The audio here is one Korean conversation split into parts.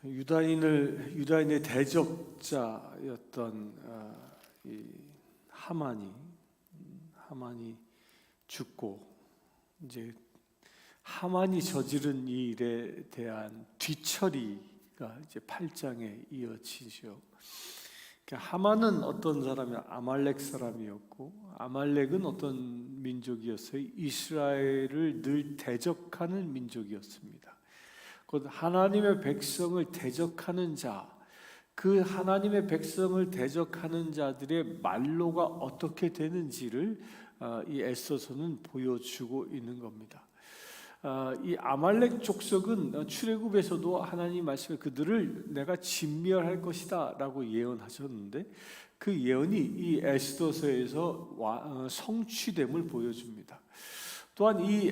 유다인의 대적자였던 이 하만이 죽고, 이제 하만이 저지른 이 일에 대한 뒤처리가 이제 8장에 이어지죠. 그러니까 하만은 어떤 사람이야? 아말렉 사람이었고, 아말렉은 어떤 민족이었어요? 이스라엘을 늘 대적하는 민족이었습니다. 곧 하나님의 백성을 대적하는 자, 그 하나님의 백성을 대적하는 자들의 말로가 어떻게 되는지를 이 에스더서는 보여주고 있는 겁니다. 이 아말렉 족속은 출애굽에서도 하나님 말씀에 그들을 내가 진멸할 것이다 라고 예언하셨는데, 그 예언이 이 에스더서에서 성취됨을 보여줍니다. 또한 이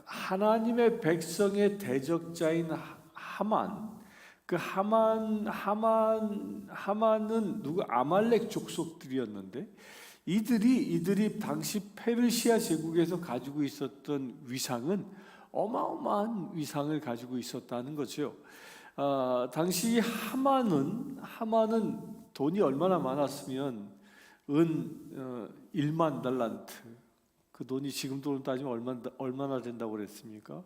하나님의 백성의 대적자인 하만, 그 하만은 누구? 아말렉 족속들이었는데, 이들이 당시 페르시아 제국에서 가지고 있었던 위상은 어마어마한 위상을 가지고 있었다는 거죠. 당시 하만은 돈이 얼마나 많았으면 은 1만 달란트, 그 돈이 지금 돈으로 따지면 얼마나 된다고 그랬습니까?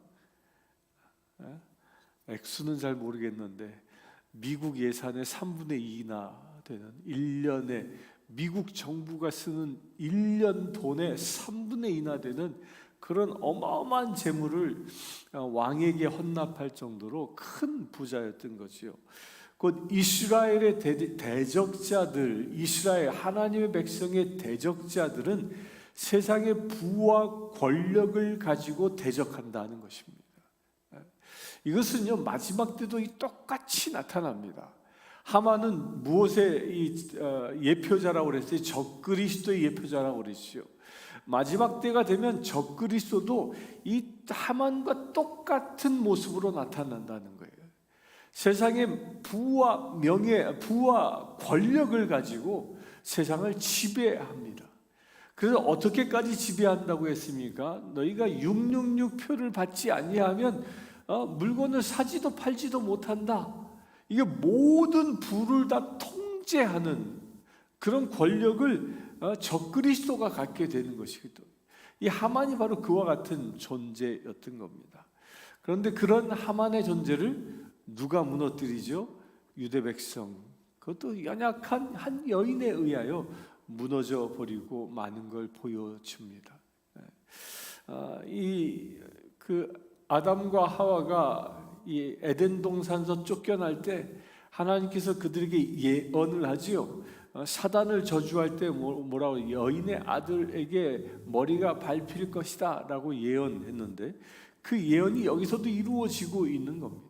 액수는 잘 모르겠는데 미국 예산의 3분의 2나 되는 1년에 미국 정부가 쓰는 1년 돈의 3분의 2나 되는 그런 어마어마한 재물을 왕에게 헌납할 정도로 큰 부자였던 거지요. 곧 이스라엘의 대적자들, 이스라엘 하나님의 백성의 대적자들은 세상의 부와 권력을 가지고 대적한다는 것입니다. 이것은요, 마지막 때도 똑같이 나타납니다. 하만은 무엇의 예표자라고 그랬어요? 적그리스도의 예표자라고 그랬죠. 마지막 때가 되면 적그리스도도 이 하만과 똑같은 모습으로 나타난다는 거예요. 세상의 부와 명예, 부와 권력을 가지고 세상을 지배합니다. 그래서 어떻게까지 지배한다고 했습니까? 너희가 666표를 받지 아니하면 물건을 사지도 팔지도 못한다. 이게 모든 부를 다 통제하는 그런 권력을 적그리스도가 갖게 되는 것이거든요. 이 하만이 바로 그와 같은 존재였던 겁니다. 그런데 그런 하만의 존재를 누가 무너뜨리죠? 유대 백성, 그것도 연약한 한 여인에 의하여 무너져 버리고 많은 걸 보여줍니다. 아담과 하와가 이 에덴 동산에서 쫓겨날 때 하나님께서 그들에게 예언을 하지요. 사단을 저주할 때 뭐라고, 여인의 아들에게 머리가 밟힐 것이다 라고 예언했는데, 그 예언이 여기서도 이루어지고 있는 겁니다.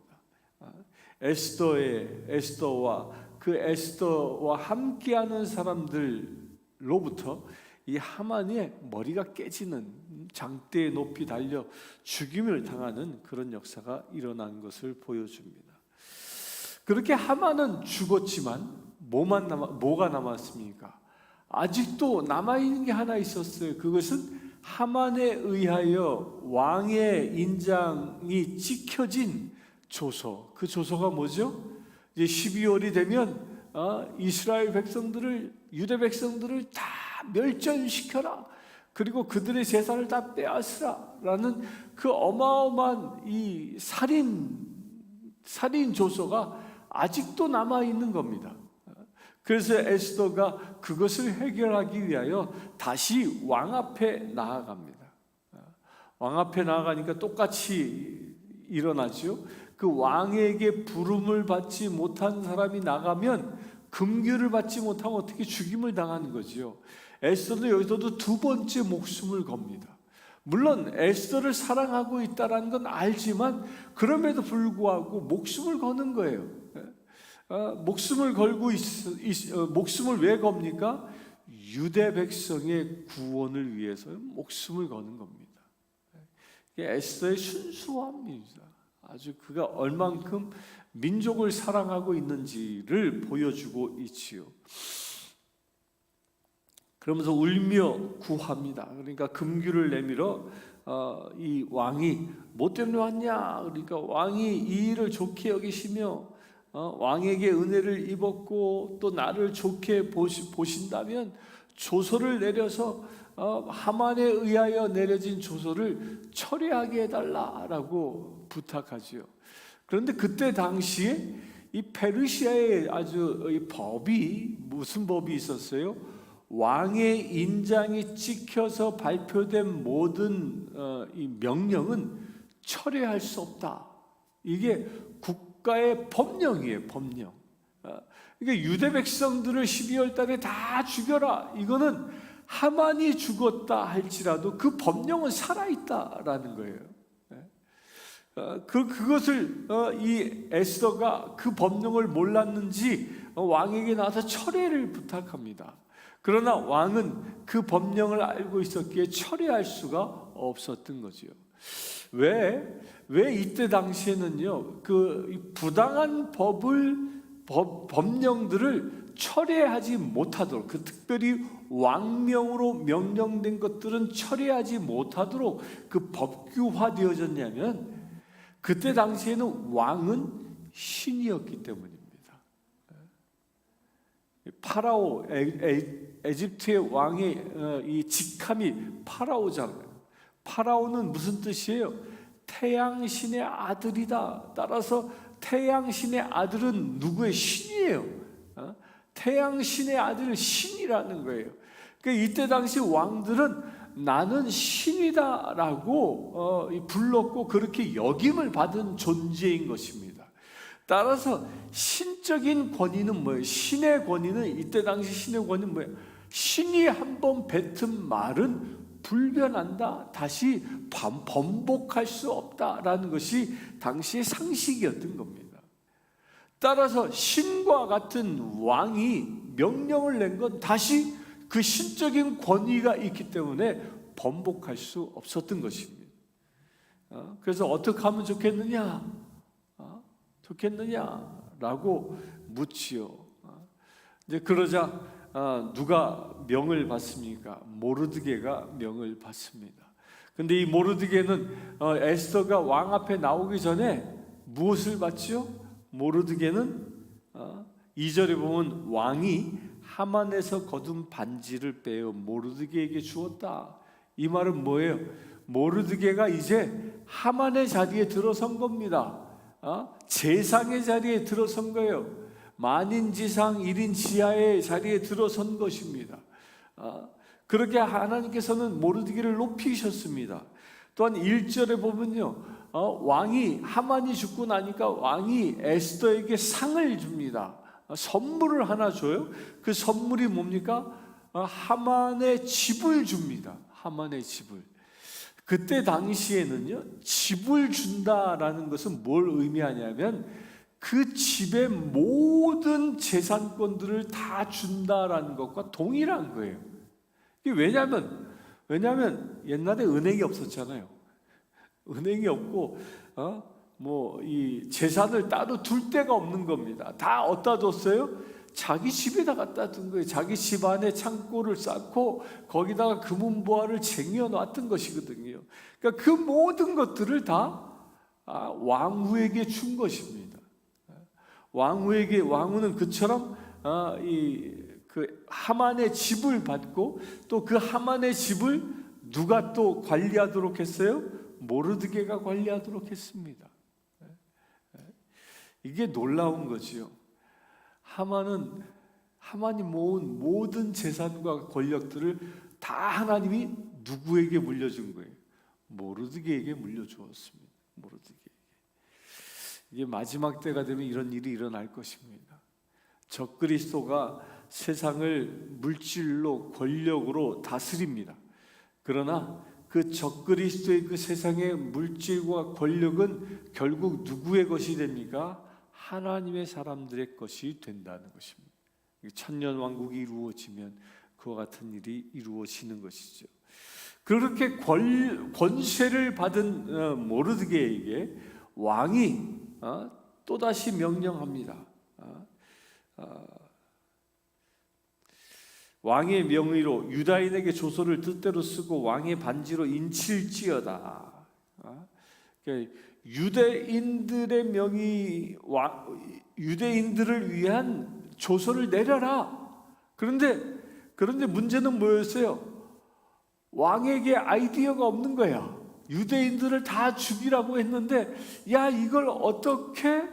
에스더와 그 에스더와 함께하는 사람들로부터 이 하만의 머리가 깨지는, 장대에 높이 달려 죽임을 당하는 그런 역사가 일어난 것을 보여줍니다. 그렇게 하만은 죽었지만 뭐가 남았습니까? 아직도 남아있는 게 하나 있었어요. 그것은 하만에 의하여 왕의 인장이 찍혀진 조서. 그 조서가 뭐죠? 이제 12월이 되면 이스라엘 백성들을, 유대 백성들을 다 멸절시켜라. 그리고 그들의 재산을 다 빼앗으라 라는 그 어마어마한 이 살인 조서가 아직도 남아있는 겁니다. 그래서 에스더가 그것을 해결하기 위하여 다시 왕 앞에 나아갑니다. 왕 앞에 나아가니까 똑같이 일어나죠. 그 왕에게 부름을 받지 못한 사람이 나가면, 금규를 받지 못하면 어떻게 죽임을 당하는 거죠. 에스더는 여기서도 두 번째 목숨을 겁니다. 물론 에스더를 사랑하고 있다는 건 알지만 그럼에도 불구하고 목숨을 거는 거예요. 목숨을 왜 겁니까? 유대 백성의 구원을 위해서 목숨을 거는 겁니다. 이게 에스더의 순수함입니다. 아주 그가 얼만큼 민족을 사랑하고 있는지를 보여주고 있지요. 그러면서 울며 구합니다. 그러니까 금규를 내밀어 이 왕이 뭐 때문에 왔냐? 그러니까 왕이 이 일을 좋게 여기시며 왕에게 은혜를 입었고 또 나를 좋게 보신다면 조서를 내려서 하만에 의하여 내려진 조서를 철회하게 해달라라고 부탁하지요. 그런데 그때 당시에 이 페르시아의 아주 이 법이 무슨 법이 있었어요? 왕의 인장이 찍혀서 발표된 모든 이 명령은 철회할 수 없다. 이게 국가의 법령이에요, 법령. 그러니까 유대 백성들을 12월 달에 다 죽여라. 이거는 하만이 죽었다 할지라도 그 법령은 살아있다라는 거예요. 그것을 이 에스더가 그 법령을 몰랐는지 왕에게 나와서 철회를 부탁합니다. 그러나 왕은 그 법령을 알고 있었기에 철회할 수가 없었던 거지요. 왜 이때 당시에는요, 그 부당한 법령들을 철회하지 못하도록, 그 특별히 왕명으로 명령된 것들은 철회하지 못하도록 그 법규화되어졌냐면, 그때 당시에는 왕은 신이었기 때문입니다. 파라오, 에집트의 왕의 이 직함이 파라오잖아요. 파라오는 무슨 뜻이에요? 태양신의 아들이다. 따라서 태양신의 아들은 누구의 신이에요? 태양신의 아들 신이라는 거예요. 그러니까 이때 당시 왕들은 나는 신이다라고 불렀고 그렇게 역임을 받은 존재인 것입니다. 따라서 신적인 권위는 뭐예요? 신의 권위는 이때 당시 신의 권위는 뭐예요? 신이 한번 뱉은 말은 불변한다. 다시 번복할 수 없다라는 것이 당시의 상식이었던 겁니다. 따라서 신과 같은 왕이 명령을 낸 건 다시 그 신적인 권위가 있기 때문에 번복할 수 없었던 것입니다. 그래서 어떻게 하면 좋겠느냐라고 묻지요. 이제 그러자 누가 명을 받습니까? 모르드게가 명을 받습니다. 근데 이 모르드게는 에스더가 왕 앞에 나오기 전에 무엇을 받지요? 모르드게는 2절에 보면 왕이 하만에서 거둔 반지를 빼어 모르드게에게 주었다. 이 말은 뭐예요? 모르드게가 이제 하만의 자리에 들어선 겁니다. 제상의 자리에 들어선 거예요. 만인지상 1인 지하의 자리에 들어선 것입니다. 그렇게 하나님께서는 모르드게를 높이셨습니다. 또한 1절에 보면요, 왕이 하만이 죽고 나니까 왕이 에스더에게 상을 줍니다. 선물을 하나 줘요. 그 선물이 뭡니까? 하만의 집을 줍니다. 하만의 집을. 그때 당시에는요, 집을 준다라는 것은 뭘 의미하냐면 그 집의 모든 재산권들을 다 준다라는 것과 동일한 거예요. 왜냐하면 옛날에 은행이 없었잖아요. 은행이 없고 이 재산을 따로 둘 데가 없는 겁니다. 다 어디다 뒀어요? 자기 집에다 갖다 둔 거예요. 자기 집 안에 창고를 쌓고 거기다가 금은보화를 쟁여놨던 것이거든요. 그러니까 그 모든 것들을 다 왕후에게 준 것입니다. 왕후는 그처럼 그 하만의 집을 받고 또 그 하만의 집을 누가 또 관리하도록 했어요? 모르드게가 관리하도록 했습니다. 이게 놀라운 거지요. 하만이 모은 모든 재산과 권력들을 다 하나님이 누구에게 물려준 거예요? 모르드게에게 물려주었습니다. 모르드게에게. 이게 마지막 때가 되면 이런 일이 일어날 것입니다. 적그리스도가 세상을 물질로 권력으로 다스립니다. 그러나 그 적그리스도의 그 세상의 물질과 권력은 결국 누구의 것이 됩니까? 하나님의 사람들의 것이 된다는 것입니다. 천년 왕국이 이루어지면 그와 같은 일이 이루어지는 것이죠. 그렇게 권세를 받은 모르드게에게 왕이 또다시 명령합니다. 왕의 명의로 유다인에게 조서를 뜻대로 쓰고 왕의 반지로 인칠지어다. 유대인들의 명의 유대인들을 위한 조서를 내려라. 그런데 문제는 뭐였어요? 왕에게 아이디어가 없는 거야. 유대인들을 다 죽이라고 했는데, 야, 이걸 어떻게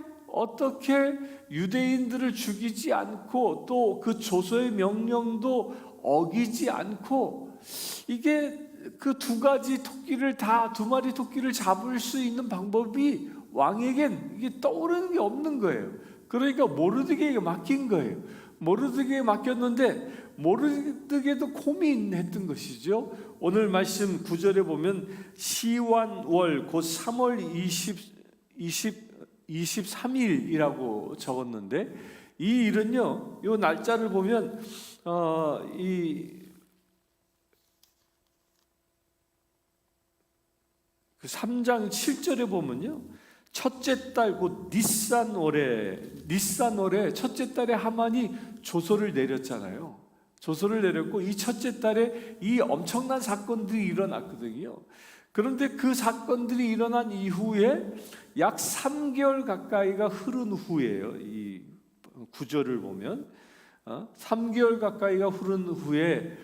유대인들을 죽이지 않고 또 그 조서의 명령도 어기지 않고, 이게 그 두 마리 토끼를 잡을 수 있는 방법이 왕에겐 이게 떠오르는 게 없는 거예요. 그러니까 모르드게에게 맡긴 거예요. 모르드게에게 맡겼는데 모르드게도 고민했던 것이죠. 오늘 말씀 9절에 보면 시완월 곧 3월 23일이라고 적었는데, 이 일은요, 이 날짜를 보면 그 3장 7절에 보면요, 첫째 달 곧 니산월에 첫째 달에 하만이 조서를 내렸잖아요. 조서를 내렸고 이 첫째 달에 이 엄청난 사건들이 일어났거든요. 그런데 그 사건들이 일어난 이후에 약 3개월 가까이가 흐른 후에요. 이 구절을 보면 3개월 가까이가 흐른 후에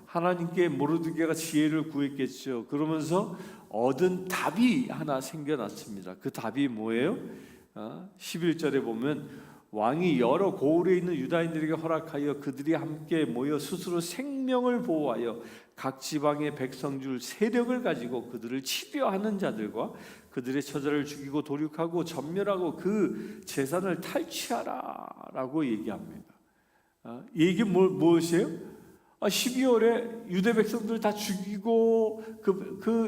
하나님께 모르드게가 지혜를 구했겠죠. 그러면서 얻은 답이 하나 생겨났습니다. 그 답이 뭐예요? 11절에 보면 왕이 여러 고을에 있는 유다인들에게 허락하여 그들이 함께 모여 스스로 생명을 보호하여 각 지방의 백성 줄 세력을 가지고 그들을 치료하는 자들과 그들의 처자를 죽이고 도륙하고 전멸하고 그 재산을 탈취하라 라고 얘기합니다. 이게 무엇이에요? 12월에 유대 백성들 다 죽이고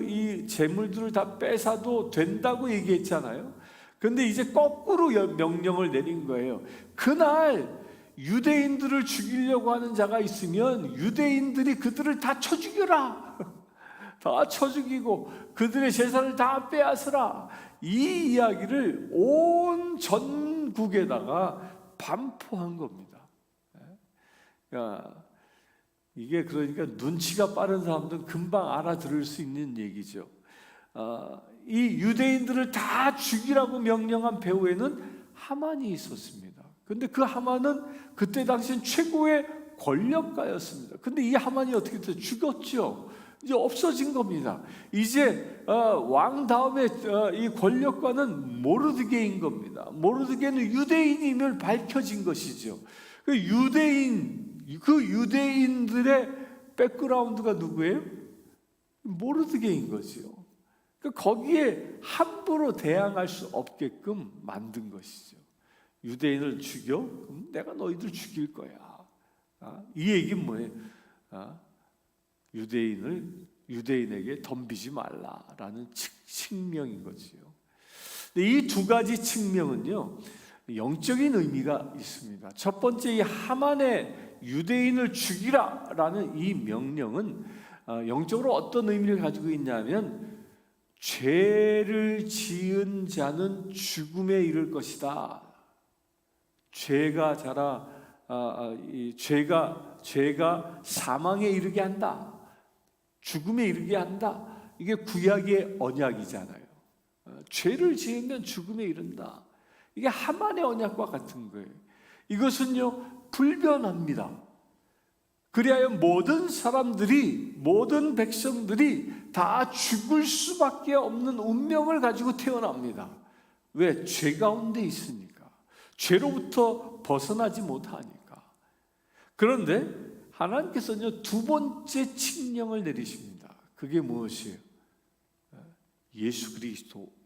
이 재물들을 다 뺏어도 된다고 얘기했잖아요. 그런데 이제 거꾸로 명령을 내린 거예요. 그날 유대인들을 죽이려고 하는 자가 있으면 유대인들이 그들을 다 쳐 죽여라. 다 쳐 죽이고 그들의 재산을 다 빼앗으라. 이 이야기를 온 전국에다가 반포한 겁니다. 이게 그러니까 눈치가 빠른 사람들은 금방 알아들을 수 있는 얘기죠. 이 유대인들을 다 죽이라고 명령한 배후에는 하만이 있었습니다. 그런데 그 하만은 그때 당시엔 최고의 권력가였습니다. 그런데 이 하만이 어떻게 됐어요? 죽었죠. 이제 없어진 겁니다. 이제 왕 다음에 이 권력가는 모르드게인 겁니다. 모르드게는 유대인임을 밝혀진 것이죠. 그 유대인들의 백그라운드가 누구예요? 모르드게인 거죠. 거기에 함부로 대항할 수 없게끔 만든 것이죠. 유대인을 죽여? 그럼 내가 너희들 죽일 거야. 이 얘기는 뭐예요? 유대인에게 덤비지 말라라는 측명인 거지요. 이 두 가지 측명은요, 영적인 의미가 있습니다. 첫 번째, 이 하만의 유대인을 죽이라라는 이 명령은 영적으로 어떤 의미를 가지고 있냐면, 죄를 지은 자는 죽음에 이를 것이다. 죄가 사망에 이르게 한다. 죽음에 이르게 한다. 이게 구약의 언약이잖아요. 죄를 지으면 죽음에 이른다. 이게 하만의 언약과 같은 거예요. 이것은요, 불변합니다. 그리하여 모든 백성들이 다 죽을 수밖에 없는 운명을 가지고 태어납니다. 왜? 죄 가운데 있으니까. 죄로부터 벗어나지 못하니까. 그런데 하나님께서는요, 두 번째 칙령을 내리십니다. 그게 무엇이에요? 예수 그리스도입니다.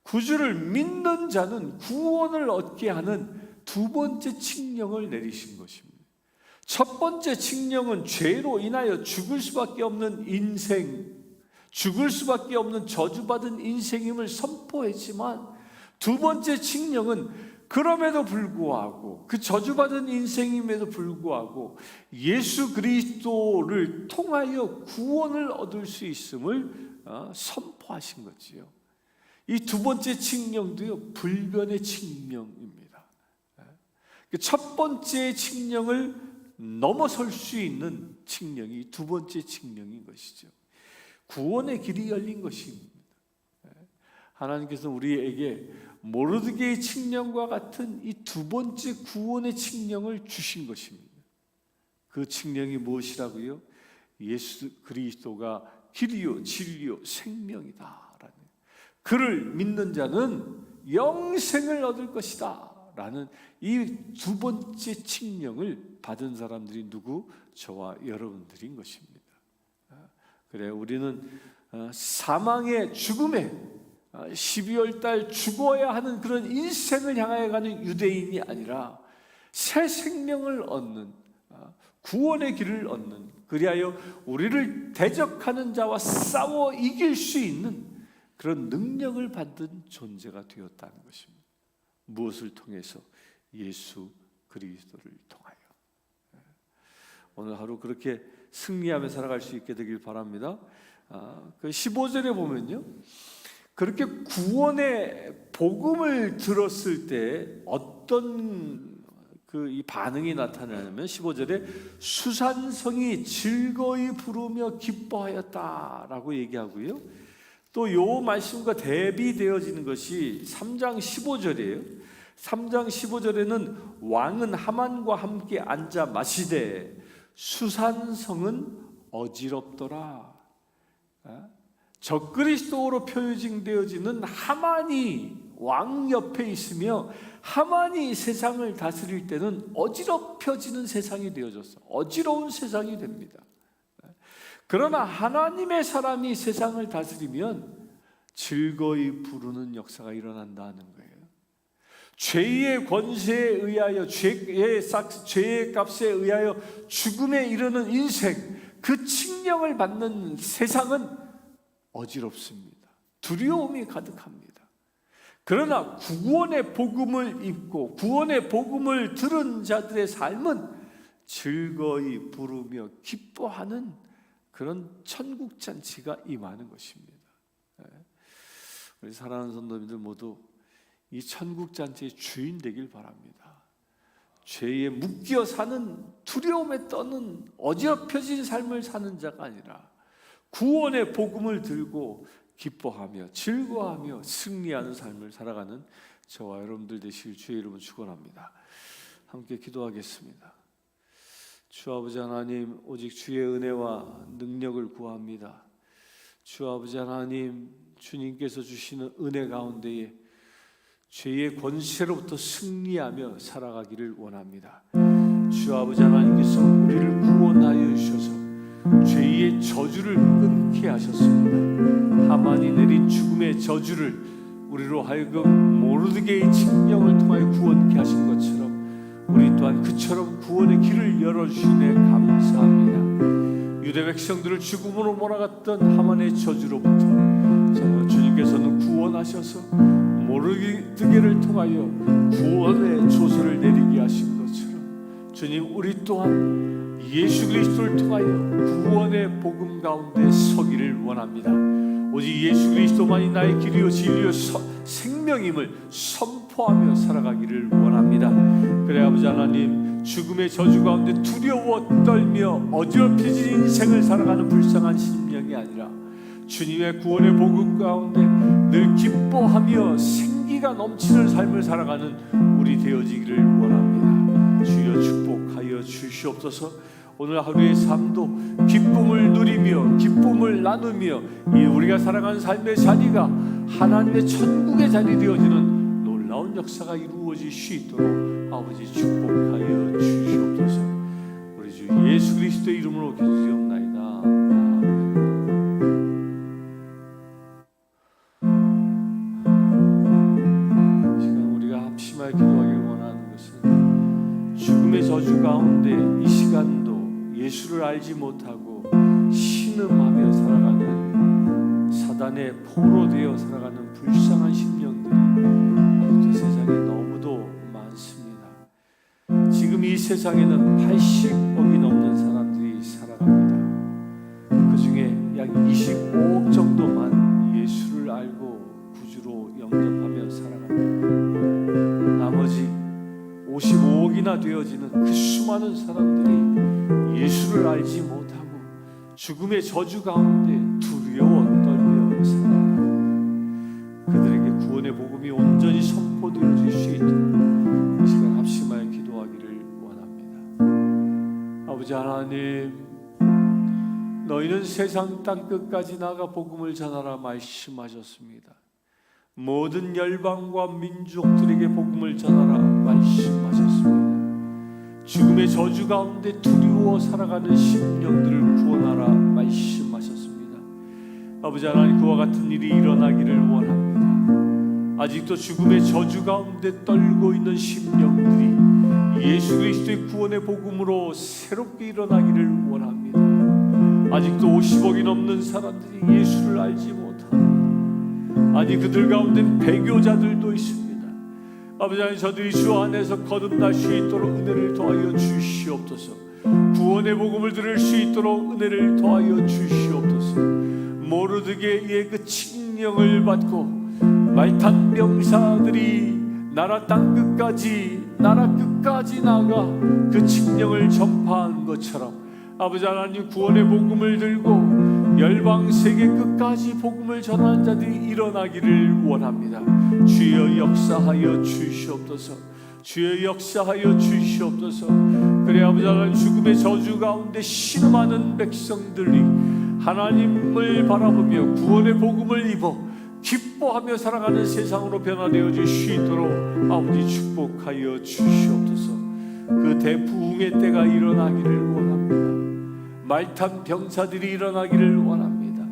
구주를 믿는 자는 구원을 얻게 하는 두 번째 칙령을 내리신 것입니다. 첫 번째 칙령은 죄로 인하여 죽을 수밖에 없는 인생, 죽을 수밖에 없는 저주받은 인생임을 선포했지만, 두 번째 칙령은 그럼에도 불구하고, 그 저주받은 인생임에도 불구하고 예수 그리스도를 통하여 구원을 얻을 수 있음을 선포하신 거지요. 이 두 번째 칙령도요, 불변의 칙령입니다. 첫 번째 칙령을 넘어설 수 있는 칙령이 두 번째 칙령인 것이죠. 구원의 길이 열린 것입니다. 하나님께서는 우리에게 모르드게의 칙령과 같은 이 두 번째 구원의 칙령을 주신 것입니다. 그 칙령이 무엇이라고요? 예수 그리스도가 길이요 진리요 생명이다라는, 그를 믿는 자는 영생을 얻을 것이다 라는 이 두 번째 칙령을 받은 사람들이 누구? 저와 여러분들인 것입니다. 그래, 우리는 사망의 죽음에 12월 달 죽어야 하는 그런 인생을 향하여 가는 유대인이 아니라 새 생명을 얻는, 구원의 길을 얻는, 그리하여 우리를 대적하는 자와 싸워 이길 수 있는 그런 능력을 받은 존재가 되었다는 것입니다. 무엇을 통해서? 예수 그리스도를 통하여. 오늘 하루 그렇게 승리하며 살아갈 수 있게 되길 바랍니다. 그 15절에 보면요, 그렇게 구원의 복음을 들었을 때 어떤 이 반응이 나타나냐면 15절에 수산성이 즐거이 부르며 기뻐하였다라고 얘기하고요. 또 요 말씀과 대비되어지는 것이 3장 15절이에요. 3장 15절에는 왕은 하만과 함께 앉아 마시되 수산성은 어지럽더라. 적그리스도로 표징되어지는 하만이 왕 옆에 있으며 하만이 세상을 다스릴 때는 어지럽혀지는 세상이 되어졌어. 어지러운 세상이 됩니다. 그러나 하나님의 사람이 세상을 다스리면 즐거이 부르는 역사가 일어난다는 거예요. 죄의 권세에 의하여, 죄의 값에 의하여 죽음에 이르는 인생, 그 칙령을 받는 세상은 어지럽습니다. 두려움이 가득합니다. 그러나 구원의 복음을 입고 구원의 복음을 들은 자들의 삶은 즐거이 부르며 기뻐하는 그런 천국잔치가 임하는 것입니다. 우리 사랑하는 성도님들 모두 이 천국잔치의 주인 되길 바랍니다. 죄에 묶여 사는, 두려움에 떠는 어지럽혀진 삶을 사는 자가 아니라 구원의 복음을 들고 기뻐하며 즐거워하며 승리하는 삶을 살아가는 저와 여러분들 되시길 주의 이름으로 축원합니다. 함께 기도하겠습니다. 주 아버지 하나님, 오직 주의 은혜와 능력을 구합니다. 주 아버지 하나님, 주님께서 주시는 은혜 가운데에 죄의 권세로부터 승리하며 살아가기를 원합니다. 주 아버지 하나님께서 우리를 구원하여 주셔서 죄의 저주를 끊게 하셨습니다. 하만이 내린 죽음의 저주를 우리로 하여금 모르드게의 칙령을 통하여 구원케 하신 것처럼 우리 또한 그처럼 구원의 길을 열어주시네 감사합니다. 유대 백성들을 죽음으로 몰아갔던 하만의 저주로부터 주님께서는 구원하셔서 모르드게를 통하여 구원의 조서를 내리게 하신 것처럼 주님, 우리 또한 예수 그리스도를 통하여 구원의 복음 가운데 서기를 원합니다. 오직 예수 그리스도만이 나의 길이요 진리요 생명임을 선포하며 살아가기를 원합니다. 그래 아버지 하나님, 죽음의 저주 가운데 두려워 떨며 어지럽혀진 인생을 살아가는 불쌍한 심령이 아니라 주님의 구원의 복음 가운데 늘 기뻐하며 생기가 넘치는 삶을 살아가는 우리 되어지기를 원합니다. 주여 축복하여 주시옵소서. 오늘 하루의 삶도 기쁨을 누리며 기쁨을 나누며 이 우리가 살아가는 삶의 자리가 하나님의 천국의 자리 되어지는 놀라운 역사가 이루어질 수 있도록 아버지 축복하여 주시옵소서. 우리 주 예수 그리스도의 이름으로 기도드리옵나이다. 지금 우리가 합심하여 기도하기를 원하는 것은 죽음의 저주 가운데 이 시간도 예수를 알지 못하고 신음하며 살아가는 사단의 포로 되어 살아가는 불쌍한 심령들이 아직도 세상에 너무도 많습니다. 지금 이 세상에는 80억이 넘는 사람들이 살아갑니다. 그 중에 약 25억 정도만 예수를 알고 구주로 영접하며 살아갑니다. 나머지 55억이나 되어지는 그 수많은 사람들이 예수를 알지 못하고 죽음의 저주 가운데 두려워 떨며 살아갑니다. 그들에게 아버지 하나님, 너희는 세상 땅 끝까지 나가 복음을 전하라 말씀하셨습니다. 모든 열방과 민족들에게 복음을 전하라 말씀하셨습니다. 죽음의 저주 가운데 두려워 살아가는 심령들을 구원하라 말씀하셨습니다. 아버지 하나님, 그와 같은 일이 일어나기를 원합니다. 아직도 죽음의 저주 가운데 떨고 있는 심령들이 예수 그리스도의 구원의 복음으로 새롭게 일어나기를 원합니다. 아직도 50억이 넘는 사람들이 예수를 알지 못합니다. 아니, 그들 가운데는 배교자들도 있습니다. 아버지 하나님, 저들이 주 안에서 거듭날 수 있도록 은혜를 더하여 주시옵소서. 구원의 복음을 들을 수 있도록 은혜를 더하여 주시옵소서. 모르드게의 그 칙령을 받고 말탄 병사들이 나라 땅 끝까지, 나라 끝까지 나가 그 칙령을 전파한 것처럼 아버지 하나님, 구원의 복음을 들고 열방 세계 끝까지 복음을 전하는 자들이 일어나기를 원합니다. 주여 역사하여 주시옵소서. 주여 역사하여 주시옵소서. 그래 아버지 하나님, 죽음의 저주 가운데 신음하는 백성들이 하나님을 바라보며 구원의 복음을 입어 기뻐하며 살아가는 세상으로 변화되어질 수 있도록 아버지 축복하여 주시옵소서. 그 대부흥의 때가 일어나기를 원합니다. 말탄 병사들이 일어나기를 원합니다.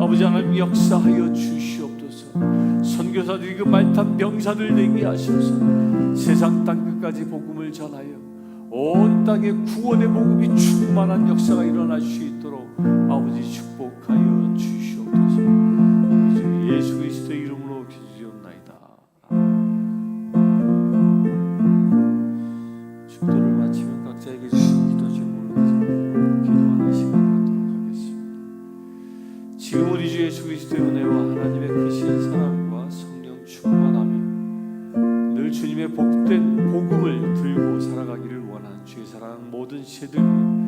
아버지 하나님, 역사하여 주시옵소서. 선교사들이 그 말탄 병사들 되게 하셔서 세상 땅 끝까지 복음을 전하여 온 땅에 구원의 복음이 충만한 역사가 일어날 수 있도록 아버지 축복하여 주시옵소서. 예수 그리스도의 이름으로 기도드리옵나이다. 축도를 마치면 각자에게 주신 기도 제목을 기도하는 시간 갖도록 하겠습니다. 지금 우리 주 예수 그리스도의 은혜와 하나님의 크신 사랑과 성령 충만함이 늘 주님의 복된 복음을 들고 살아가기를 원하는 주의 사랑하는 모든 시대들